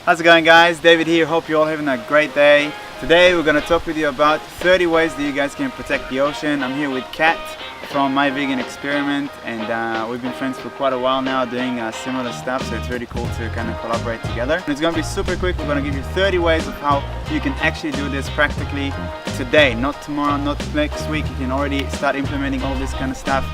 How's it going, guys? David here. Hope you're all having a great day. Today we're going to talk with you about 30 ways that you guys can protect the ocean. I'm here with Katt from My Vegan Experiment, and we've been friends for quite a while now doing similar stuff, so it's really cool to kind of collaborate together. And it's going to be super quick. We're going to give you 30 ways of how you can actually do this practically today, not tomorrow, not next week. You can already start implementing all this kind of stuff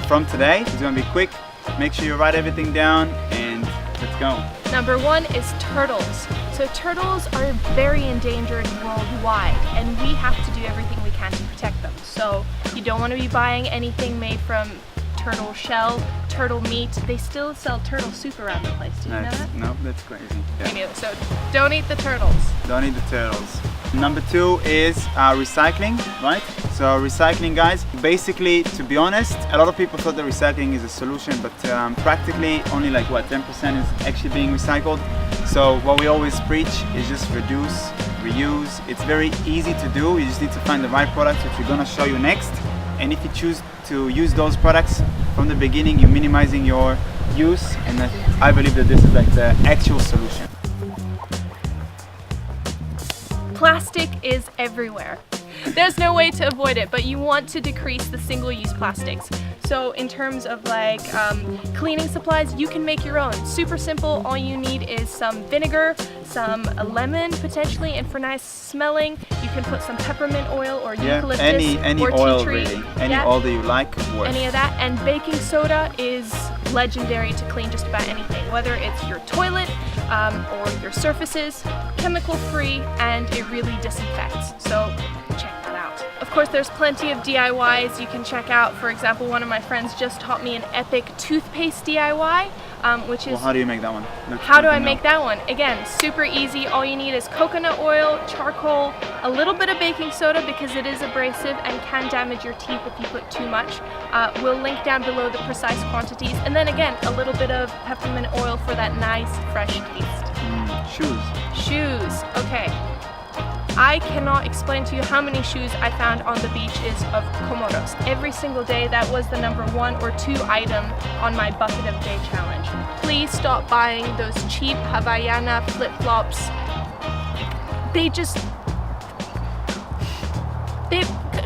from today. It's going to be quick. Make sure you write everything down and let's go. Number one is turtles. So turtles are very endangered worldwide, and we have to do everything we can to protect them. So you don't want to be buying anything made from turtle shell, turtle meat. They still sell turtle soup around the place. Do you know that? No, that's crazy. Me neither. So don't eat the turtles. Don't eat the turtles. Number two is recycling, right? So recycling, guys, basically, to be honest, a lot of people thought that recycling is a solution, but practically only like 10% is actually being recycled. So what we always preach is just reduce, reuse. It's very easy to do. You just need to find the right products, which we're gonna show you next. And if you choose to use those products from the beginning, you're minimizing your use, and I believe that this is like the actual solution. Plastic is everywhere. There's no way to avoid it, but you want to decrease the single-use plastics. So in terms of like cleaning supplies, you can make your own. Super simple. All you need is some vinegar, some lemon potentially, and for nice smelling, you can put some peppermint oil or eucalyptus any or oil, tea tree. really. Any oil that you like works. Any of that. And baking soda is legendary to clean just about anything, whether it's your toilet or your surfaces, chemical-free, and it really disinfects. So check that out. Of course, there's plenty of DIYs you can check out. For example, one of my friends just taught me an epic toothpaste DIY, which is... Well, how do you make that one? How do I make that one? Again, super easy. All you need is coconut oil, charcoal, a little bit of baking soda because it is abrasive and can damage your teeth if you put too much. We'll link down below the precise quantities. And then again, a little bit of peppermint oil for that nice, fresh taste. Shoes. Okay. I cannot explain to you how many shoes I found on the beaches of Comoros. Every single day, that was the number 1 or 2 item on my bucket of day challenge. Please stop buying those cheap Havaiana flip-flops.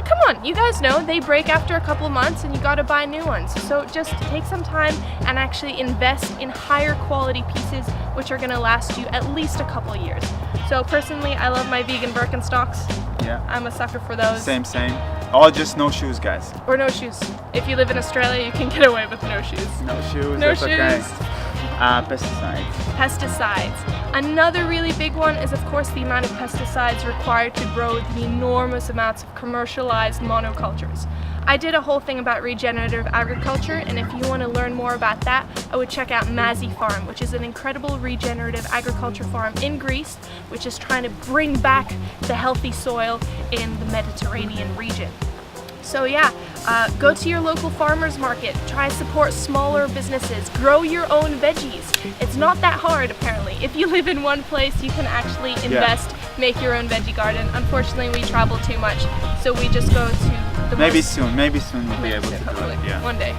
Come on, you guys know they break after a couple months and you gotta buy new ones. So just take some time and actually invest in higher quality pieces which are gonna last you at least a couple years. So personally, I love my vegan Birkenstocks. Yeah. I'm a sucker for those. Same. Or just no shoes, guys. Or no shoes. If you live in Australia, you can get away with no shoes. No shoes, no that's shoes. Okay. Pesticides. Another really big one is, of course, the amount of pesticides required to grow the enormous amounts of commercialized monocultures. I did a whole thing about regenerative agriculture, and if you want to learn more about that, I would check out Mazi Farm, which is an incredible regenerative agriculture farm in Greece, which is trying to bring back the healthy soil in the Mediterranean region. So yeah, go to your local farmer's market, try to support smaller businesses, grow your own veggies. It's not that hard, apparently. If you live in one place, you can actually invest, make your own veggie garden. Unfortunately, we travel too much, so we just go to the Maybe soon we'll be able to do it. Yeah. One day.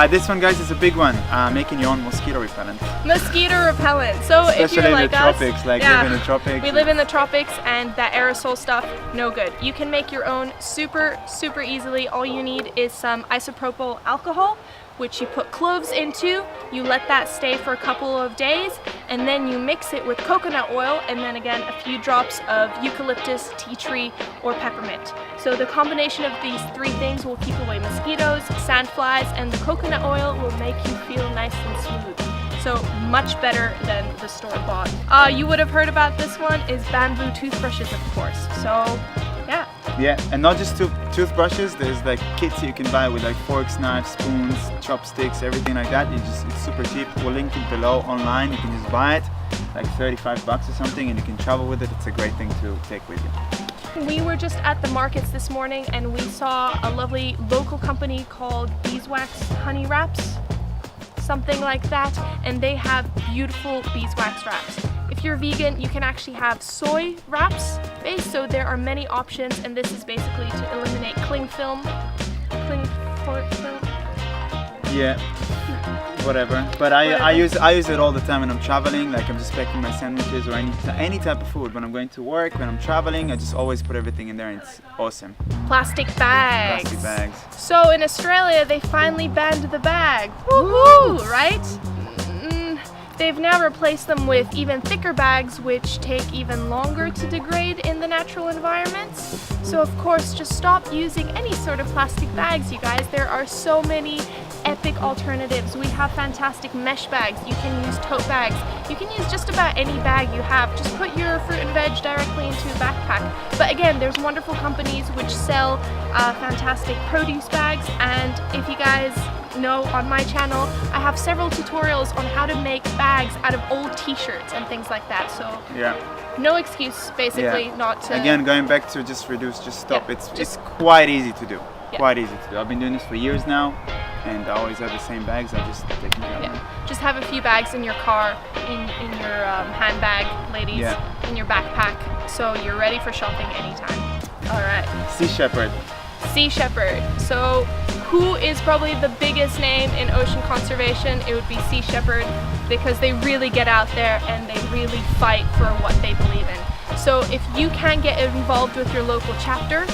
This one, guys, is a big one. Making your own mosquito repellent. Mosquito repellent. So especially if you're like us, live in the tropics. We live in the tropics, and that aerosol stuff, no good. You can make your own super easily. All you need is some isopropyl alcohol, which you put cloves into. You let that stay for a couple of days, and then you mix it with coconut oil, and then again a few drops of eucalyptus, tea tree, or peppermint. So the combination of these 3 things will keep away mosquitoes, sandflies, and the coconut oil will make you feel nice and smooth. So much better than the store-bought. You would have heard about this one, is bamboo toothbrushes, of course. So yeah. Yeah, and not just toothbrushes. There's like kits you can buy with like forks, knives, spoons, chopsticks, everything like that. It's super cheap. We'll link it below online. You can just buy it, like $35 or something, and you can travel with it. It's a great thing to take with you. We were just at the markets this morning and we saw a lovely local company called Beeswax Honey Wraps, something like that, and they have beautiful beeswax wraps. If you're vegan, you can actually have soy wraps based, so there are many options, and this is basically to eliminate cling port film. Yeah. whatever. But I use it all the time when I'm traveling. Like I'm just packing my sandwiches or any type of food. When I'm going to work, when I'm traveling, I just always put everything in there, and it's awesome. Plastic bags. Plastic bags. So in Australia, they finally banned the bag. Woohoo! Right? They've now replaced them with even thicker bags, which take even longer to degrade in the natural environment. So of course, just stop using any sort of plastic bags, you guys. There are so many epic alternatives. We have fantastic mesh bags. You can use tote bags. You can use just about any bag you have. Just put your fruit and veg directly into a backpack. But again, there's wonderful companies which sell fantastic produce bags, and if you guys know, on my channel I have several tutorials on how to make bags out of old t-shirts and things like that. So yeah, no excuse basically not to. Again, going back to just reduce, just stop. Yeah, It's quite easy to do. Yeah. Quite easy to do. I've been doing this for years now, and I always have the same bags. I just take them out. Yeah. Just have a few bags in your car, in your handbag, ladies, in your backpack, so you're ready for shopping anytime. All right. Sea Shepherd. Sea Shepherd. So who is probably the biggest name in ocean conservation? It would be Sea Shepherd, because they really get out there and they really fight for what they believe in. So if you can get involved with your local chapter,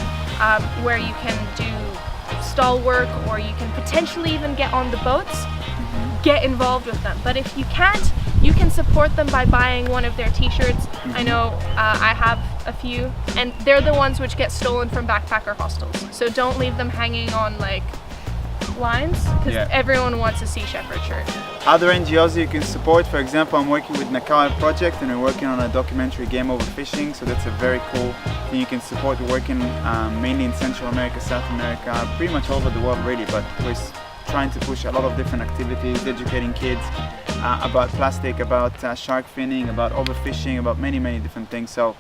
where you can do stall work, or you can potentially even get on the boats, get involved with them. But if you can't, you can support them by buying one of their t-shirts. I know I have a few, and they're the ones which get stolen from backpacker hostels. So don't leave them hanging on like lines, because everyone wants a Sea Shepherd shirt. Other NGOs you can support, for example, I'm working with Nakawa Project, and we're working on a documentary game over fishing, so that's a very cool thing you can support. We're working mainly in Central America, South America, pretty much all over the world really, but we're trying to push a lot of different activities, educating kids about plastic, about shark finning, about overfishing, about many different things. So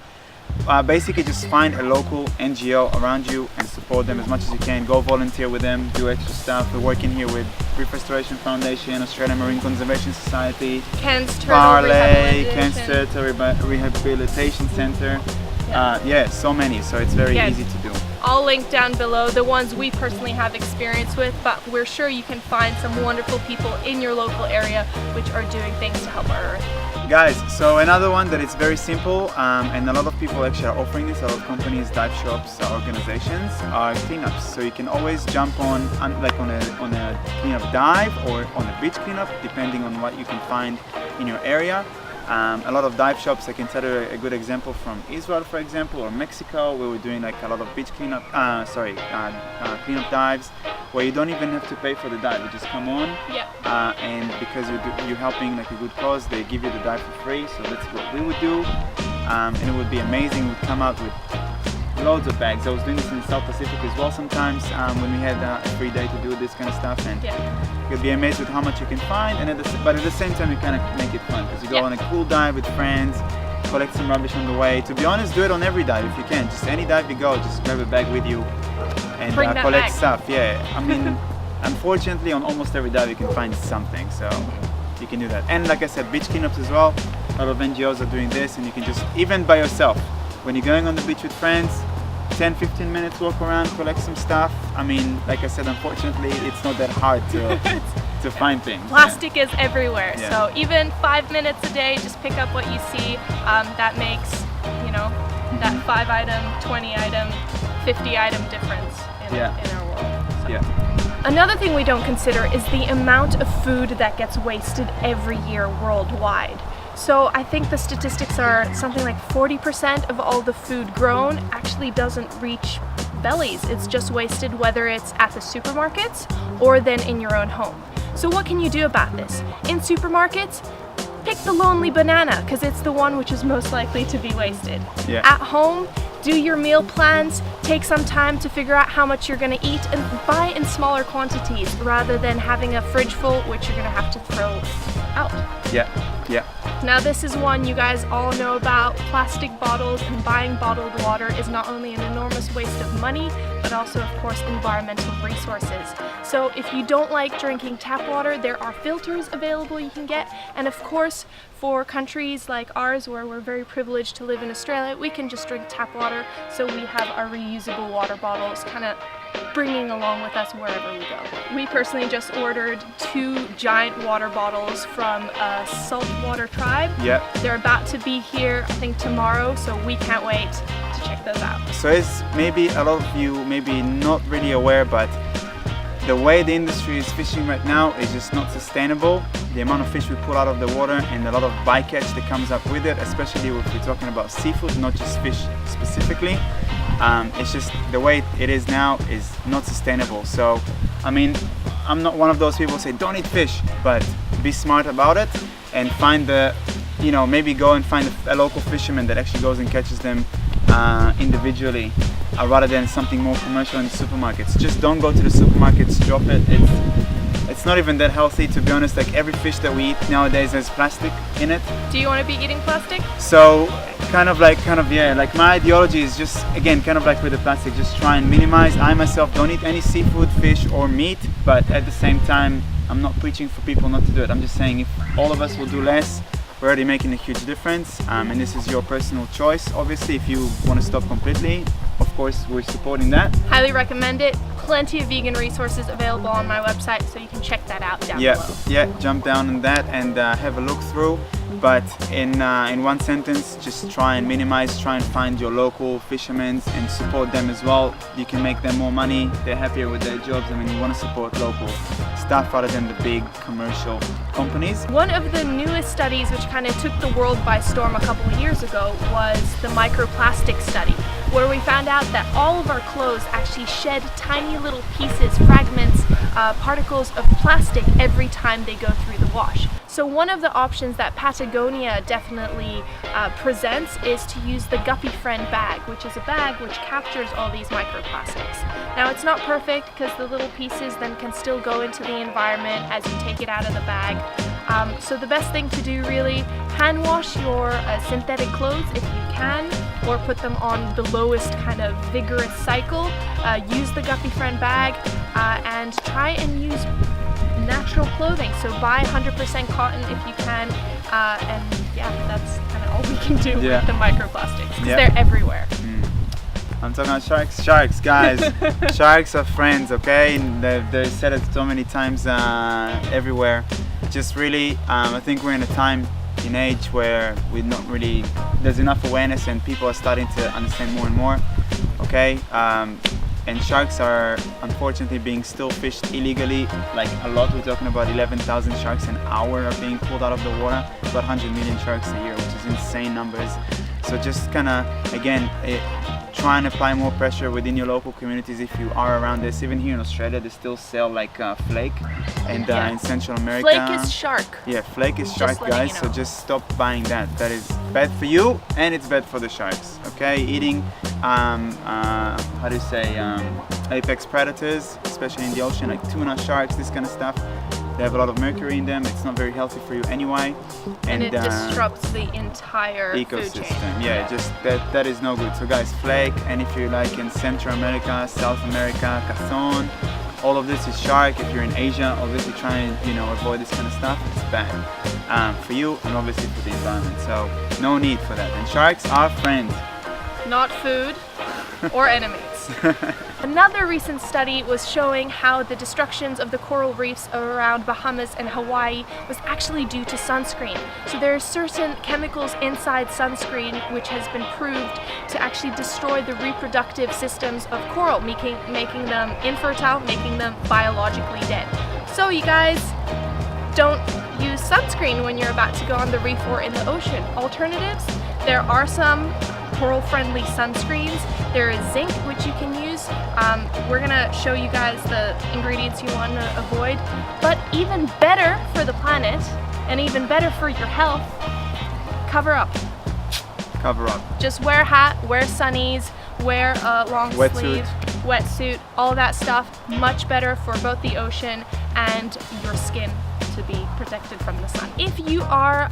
basically just find a local NGO around you and support them as much as you can. Go volunteer with them, do extra stuff. We're working here with Reef Restoration Foundation, Australian Marine Conservation Society, Cairns Turtle Parlay, Cairns Turtle Rehabilitation Center. So many, so it's very easy to do. All linked down below, the ones we personally have experience with, but we're sure you can find some wonderful people in your local area which are doing things to help our earth. Guys, so another one that is very simple, and a lot of people actually are offering this, a lot of companies, dive shops, organizations, are cleanups. So you can always jump on a cleanup dive or on a beach cleanup, depending on what you can find in your area. A lot of dive shops, I can tell you a good example from Israel, for example, or Mexico, where we're doing like a lot of beach cleanup, cleanup dives, where you don't even have to pay for the dive. You just come on, and because you're helping like a good cause, they give you the dive for free. So that's what we would do, and it would be amazing. We'd come out with loads of bags. I was doing this in the South Pacific as well sometimes, when we had a free day to do this kind of stuff, and you'll be amazed with how much you can find, and but at the same time you kind of make it fun, because you go on a cool dive with friends, collect some rubbish on the way. To be honest, do it on every dive if you can. Just any dive you go, just grab a bag with you and collect stuff. I mean, unfortunately on almost every dive you can find something, so you can do that. And like I said, beach cleanups as well. A lot of NGOs are doing this, and you can just, even by yourself, when you're going on the beach with friends, 10-15 minutes walk around, collect some stuff. I mean, like I said, unfortunately it's not that hard to find things. Plastic is everywhere, so even 5 minutes a day, just pick up what you see. That makes, that 5 item, 20 item, 50 item difference in our world. So. Another thing we don't consider is the amount of food that gets wasted every year worldwide. So I think the statistics are something like 40% of all the food grown actually doesn't reach bellies. It's just wasted, whether it's at the supermarkets or then in your own home. So what can you do about this? In supermarkets, pick the lonely banana, because it's the one which is most likely to be wasted. At home, do your meal plans, take some time to figure out how much you're going to eat, and buy in smaller quantities rather than having a fridge full which you're going to have to throw out. Now this is one you guys all know about. Plastic bottles and buying bottled water is not only an enormous waste of money, but also of course environmental resources. So if you don't like drinking tap water, there are filters available you can get, and of course for countries like ours where we're very privileged to live in Australia, we can just drink tap water, so we have our reusable water bottles kind of bringing along with us wherever we go. We personally just ordered 2 giant water bottles from a saltwater tribe. Yep. They're about to be here, I think tomorrow, so we can't wait to check those out. So it's maybe a lot of you maybe not really aware, but the way the industry is fishing right now is just not sustainable. The amount of fish we pull out of the water and a lot of bycatch that comes up with it, especially if we're talking about seafood, not just fish specifically. It's just the way it is now is not sustainable. So, I mean, I'm not one of those people who say don't eat fish, but be smart about it and find maybe go and find a local fisherman that actually goes and catches them individually, rather than something more commercial in the supermarkets. Just don't go to the supermarkets, drop it. It's not even that healthy, to be honest. Like every fish that we eat nowadays has plastic in it. Do you want to be eating plastic? So like my ideology is just, again, kind of like with the plastic, just try and minimize. I myself don't eat any seafood, fish or meat, but at the same time I'm not preaching for people not to do it. I'm just saying if all of us will do less, we're already making a huge difference, and this is your personal choice. Obviously, if you want to stop completely, of course we're supporting that. Highly recommend it. Plenty of vegan resources available on my website, so you can check that out down below. Yeah, jump down on that and have a look through. But in one sentence, just try and minimize, try and find your local fishermen and support them as well. You can make them more money, they're happier with their jobs. I mean, you want to support local stuff rather than the big commercial companies. One of the newest studies which kind of took the world by storm a couple of years ago was the microplastic study, where we found out that all of our clothes actually shed tiny little pieces, fragments, particles of plastic every time they go through the wash. So one of the options that Patagonia definitely presents is to use the Guppy Friend bag, which is a bag which captures all these microplastics. Now it's not perfect because the little pieces then can still go into the environment as you take it out of the bag. So the best thing to do really, hand wash your synthetic clothes if you can, or put them on the lowest kind of vigorous cycle. Use the Guppy Friend bag and try and use natural clothing. So buy 100% cotton if you can, and yeah, that's kind of all we can do with the microplastics, because they're everywhere. I'm talking about sharks. Sharks, guys. Sharks are friends, okay? They've said it so many times everywhere. Just really, I think we're in a time in age where there's enough awareness and people are starting to understand more and more, okay? And sharks are unfortunately being still fished illegally, like a lot. We're talking about 11,000 sharks an hour are being pulled out of the water, about 100 million sharks a year, which is insane numbers. So just kind of, again, try and apply more pressure within your local communities if you are around this. Even here in Australia, they still sell like flake, and in Central America. Flake is shark. Yeah, flake is shark, guys. So just stop buying that. That is bad for you, and it's bad for the sharks. Okay, eating apex predators, especially in the ocean, like tuna, sharks, this kind of stuff. They have a lot of mercury in them. It's not very healthy for you anyway, and it disrupts the entire ecosystem. Food chain. Yeah, just that is no good. So guys, flake, and if you're like in Central America, South America, Cazón, all of this is shark. If you're in Asia, obviously try and avoid this kind of stuff. It's bad for you and obviously for the environment. So no need for that. And sharks are friends, not food or enemies. Another recent study was showing how the destructions of the coral reefs around Bahamas and Hawaii was actually due to sunscreen. So there are certain chemicals inside sunscreen which has been proved to actually destroy the reproductive systems of coral, making them infertile, making them biologically dead. So you guys, don't use sunscreen when you're about to go on the reef or in the ocean. Alternatives, there are some coral-friendly sunscreens. There is zinc, which you can use. We're gonna show you guys the ingredients you want to avoid. But even better for the planet, and even better for your health, cover up. Cover up. Just wear a hat, wear sunnies, wear a long sleeve, wetsuit, all that stuff. Much better for both the ocean and your skin to be protected from the sun. If you are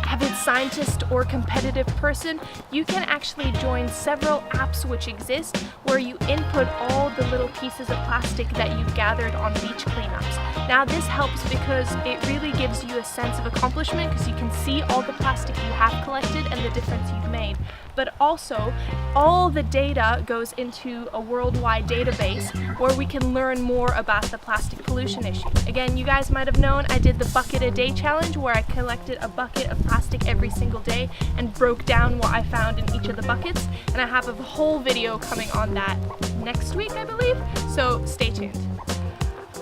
avid scientist or competitive person, you can actually join several apps which exist where you input all the little pieces of plastic that you've gathered on beach cleanups. Now this helps because it really gives you a sense of accomplishment because you can see all the plastic you have collected and the difference you've made. But also, all the data goes into a worldwide database where we can learn more about the plastic pollution issue. Again, you guys might have known I did the bucket a day challenge where I collected a bucket of plastic every single day and broke down what I found in each of the buckets. And I have a whole video coming on that next week, I believe, so stay tuned.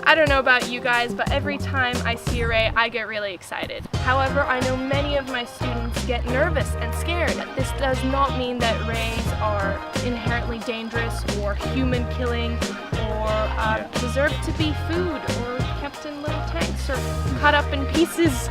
I don't know about you guys, but every time I see a ray, I get really excited. However, I know many of my students get nervous and scared. This does not mean that rays are inherently dangerous or human killing or deserve to be food or kept in little tanks or cut up in pieces.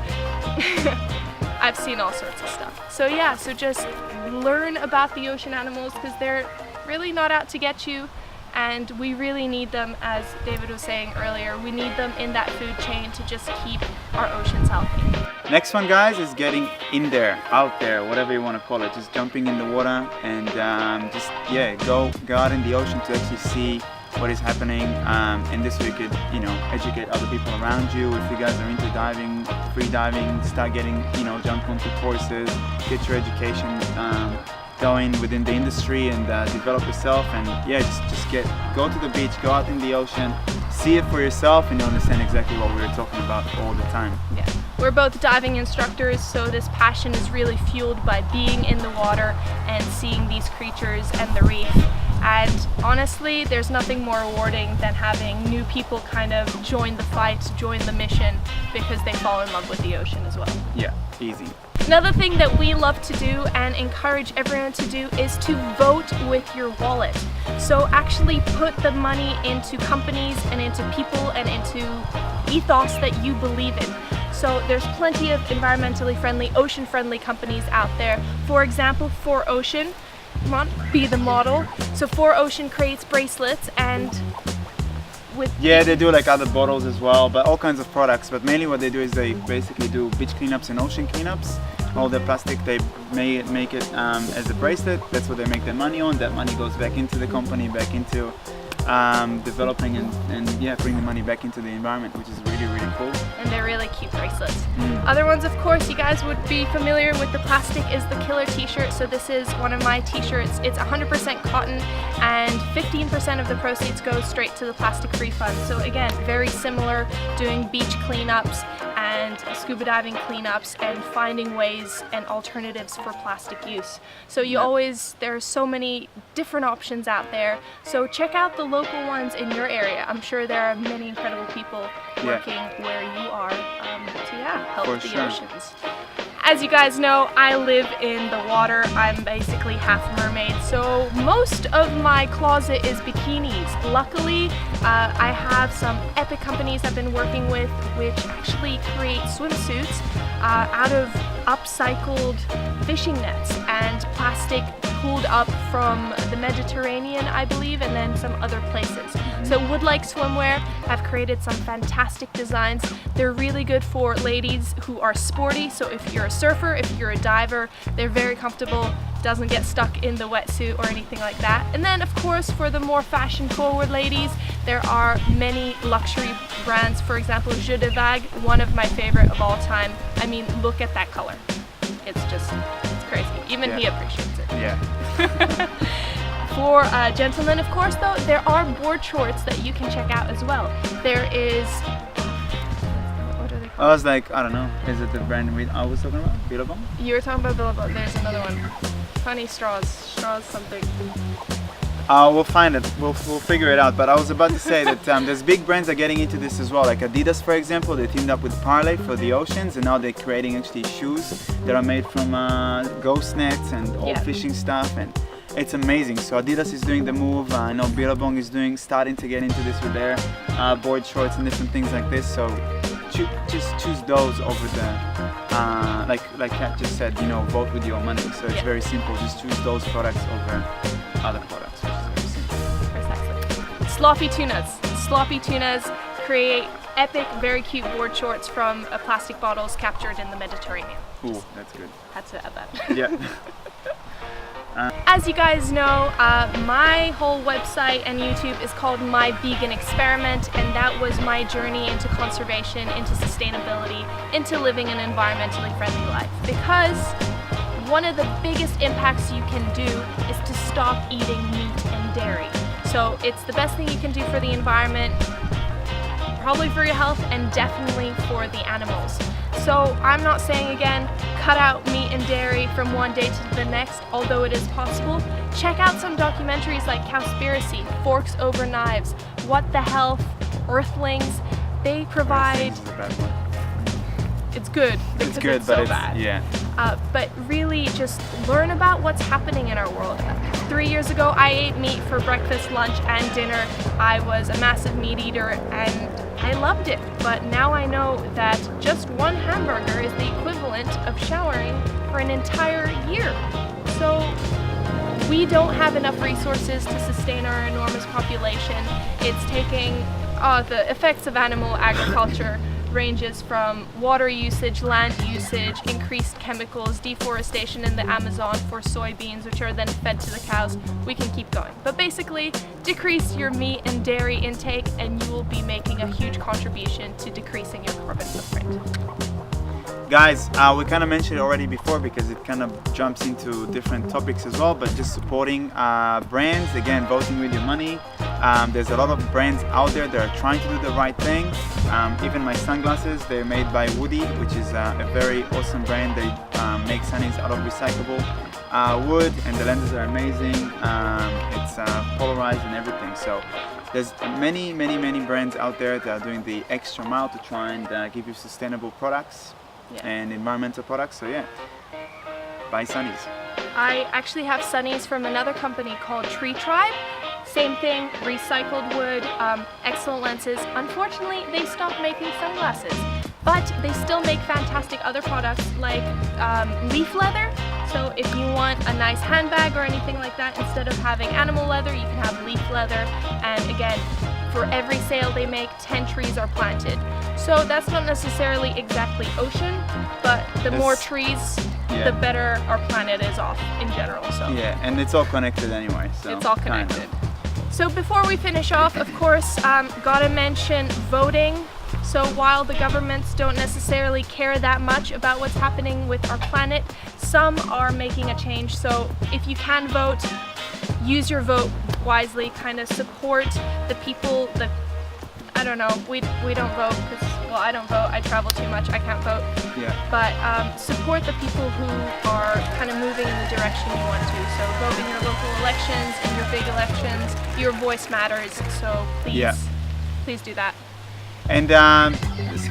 I've seen all sorts of stuff. So yeah, so just learn about the ocean animals because they're really not out to get you. And we really need them, as David was saying earlier, we need them in that food chain to just keep our oceans healthy. Next one, guys, is getting in there, out there, whatever you want to call it. Just jumping in the water and go out in the ocean to actually see what is happening. And this way you could, educate other people around you. If you guys are into diving, free diving, start getting, jump onto courses, get your education going within the industry and develop yourself, and just go to the beach, go out in the ocean, see it for yourself, and you'll understand exactly what we were talking about all the time. Yeah, we're both diving instructors, so this passion is really fueled by being in the water and seeing these creatures and the reef. And honestly, there's nothing more rewarding than having new people kind of join the fight, join the mission, because they fall in love with the ocean as well. Yeah, easy. Another thing that we love to do and encourage everyone to do is to vote with your wallet. So actually put the money into companies and into people and into ethos that you believe in. So there's plenty of environmentally friendly, ocean friendly companies out there. For example, 4Ocean, come on, be the model. So 4Ocean creates bracelets and they do like other bottles as well, but all kinds of products. But mainly what they do is they basically do beach cleanups and ocean cleanups. All the plastic, they make it as a bracelet. That's what they make their money on. That money goes back into the company, back into developing and bring the money back into the environment, which is really, really cool. And they're really cute bracelets. Other ones, of course, you guys would be familiar with the plastic is the killer t-shirt. So this is one of my t-shirts. It's 100% cotton and 15% of the proceeds go straight to the plastic free fund. So again, very similar, doing beach cleanups and scuba diving cleanups and finding ways and alternatives for plastic use. So there are so many different options out there. So check out the local ones in your area. I'm sure there are many incredible people working where you are to help the oceans. As you guys know, I live in the water. I'm basically half mermaid, so most of my closet is bikinis. Luckily, I have some epic companies I've been working with which actually create swimsuits out of upcycled fishing nets and plastic pulled up from the Mediterranean, I believe, and then some other places. So Woodlike Swimwear have created some fantastic designs. They're really good for ladies who are sporty, so if you're a surfer, if you're a diver, they're very comfortable, doesn't get stuck in the wetsuit or anything like that. And then of course for the more fashion forward ladies, there are many luxury brands. For example, Jeu de Vague, one of my favorite of all time. I mean, look at that color. It's crazy. Even he appreciates it. Yeah. For gentlemen, of course, though, there are board shorts that you can check out as well. There is... What are they called? I was like, I don't know. Is it the brand I was talking about? Billabong? You were talking about Billabong. There's another one. Funny straws. Straws something. We'll find it. We'll figure it out. But I was about to say that there's big brands that are getting into this as well. Like Adidas, for example, they teamed up with Parley for the oceans, and now they're creating actually shoes that are made from ghost nets and old fishing stuff, and it's amazing. So Adidas is doing the move. I know Billabong is starting to get into this with their board shorts and different things like this. So just choose those over the like Katt just said, vote with your money. So it's very simple. Just choose those products over other products, which is very simple. Precisely. Sloppy tunas. Sloppy tunas create epic, very cute board shorts from plastic bottles captured in the Mediterranean. Ooh, that's good. Had to add that. Yeah. As you guys know, my whole website and YouTube is called My Vegan Experiment, and that was my journey into conservation, into sustainability, into living an environmentally friendly life. Because one of the biggest impacts you can do is to stop eating meat and dairy. So it's the best thing you can do for the environment, probably for your health, and definitely for the animals. So I'm not saying, again, cut out meat and dairy from one day to the next, although it is possible. Check out some documentaries like Cowspiracy, Forks Over Knives, What the Health, Earthlings. They provide... Earthlings is a bad one. It's good. It's good, it's but so it's, bad. yeah. But really just learn about what's happening in our world. 3 years ago, I ate meat for breakfast, lunch, and dinner. I was a massive meat eater, and I loved it. But now I know that just one hamburger is the equivalent of showering for an entire year. So we don't have enough resources to sustain our enormous population. It's taking the effects of animal agriculture ranges from water usage, land usage, increased chemicals, deforestation in the Amazon for soybeans, which are then fed to the cows. We can keep going. But basically, decrease your meat and dairy intake and you will be making a huge contribution to decreasing your carbon footprint. Guys, we kind of mentioned it already before because it kind of jumps into different topics as well, but just supporting brands, again, voting with your money. There's a lot of brands out there that are trying to do the right thing. Even my sunglasses, they're made by Woody, which is a very awesome brand. They make sunnies out of recyclable wood, and the lenses are amazing. It's polarized and everything. So there's many brands out there that are doing the extra mile to try and give you sustainable products. Yeah. And environmental products, so yeah, buy sunnies. I actually have sunnies from another company called Tree Tribe. Same thing, recycled wood, excellent lenses. Unfortunately, they stopped making sunglasses, but they still make fantastic other products like leaf leather. So if you want a nice handbag or anything like that, instead of having animal leather, you can have leaf leather. And again, for every sale they make, 10 trees are planted. So that's not necessarily exactly ocean, but the more trees, the better our planet is off in general. So yeah, and it's all connected anyway. So it's all connected. So before we finish off, of course, gotta mention voting. So while the governments don't necessarily care that much about what's happening with our planet, some are making a change. So if you can vote, use your vote wisely, kind of support the people that, I don't know, we don't vote because, well, I don't vote, I travel too much, I can't vote. Yeah. But support the people who are kind of moving in the direction you want to. So vote in your local elections, in your big elections, your voice matters, so please, please do that. And this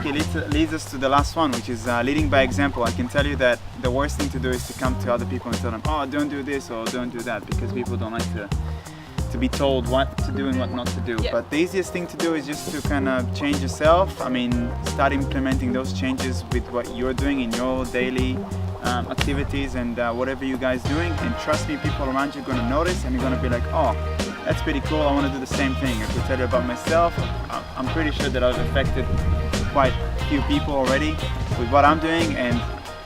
leads us to the last one, which is leading by example. I can tell you that the worst thing to do is to come to other people and tell them, oh, don't do this or don't do that, because people don't like to be told what to do and what not to do. Yeah. But the easiest thing to do is just to kind of change yourself. I mean, start implementing those changes with what you're doing in your daily activities and whatever you guys doing. And trust me, people around you are going to notice and you're going to be like, oh, that's pretty cool, I want to do the same thing. I could tell you about myself. I'm pretty sure that I've affected quite a few people already with what I'm doing. And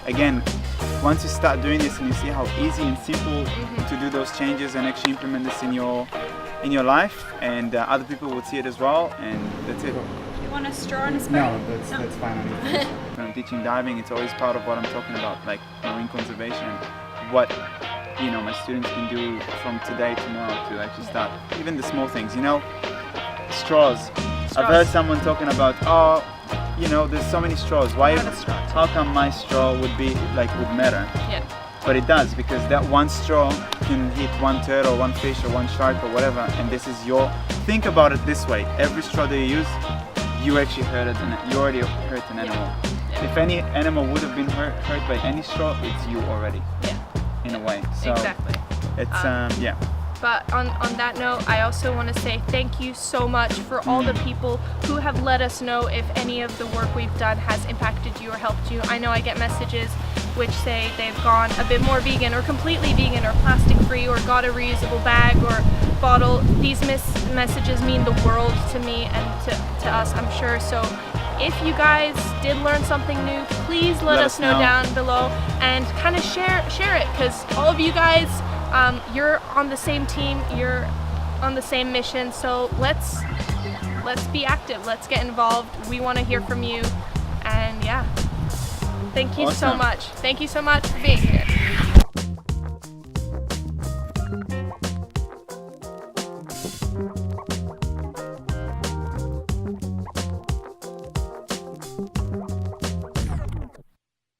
again, once you start doing this and you see how easy and simple to do those changes and actually implement this in your life, and other people will see it as well, and that's it. Do you want a straw and a spoon? No, that's fine. When I'm teaching diving, it's always part of what I'm talking about, like marine conservation, what my students can do from today, tomorrow to actually start, even the small things, straws. I've heard someone talking about, there's so many straws. Why? How come my straw would matter? Yeah. But it does, because that one straw can hit one turd or one fish or one shark or whatever, and this is think about it this way, every straw that you use, you actually you already hurt an animal. Yeah. If any animal would have been hurt by any straw, it's you already. Yeah. In a way. So exactly. It's But on that note, I also want to say thank you so much for all the people who have let us know if any of the work we've done has impacted you or helped you. I know I get messages which say they've gone a bit more vegan or completely vegan or plastic free or got a reusable bag or bottle. These messages mean the world to me and to us, I'm sure. So if you guys did learn something new, please let us know down below and kind of share it, because all of you guys, you're on the same team, you're on the same mission, so let's be active, let's get involved. We want to hear from you, and yeah, thank you so much. Thank you so much for being here.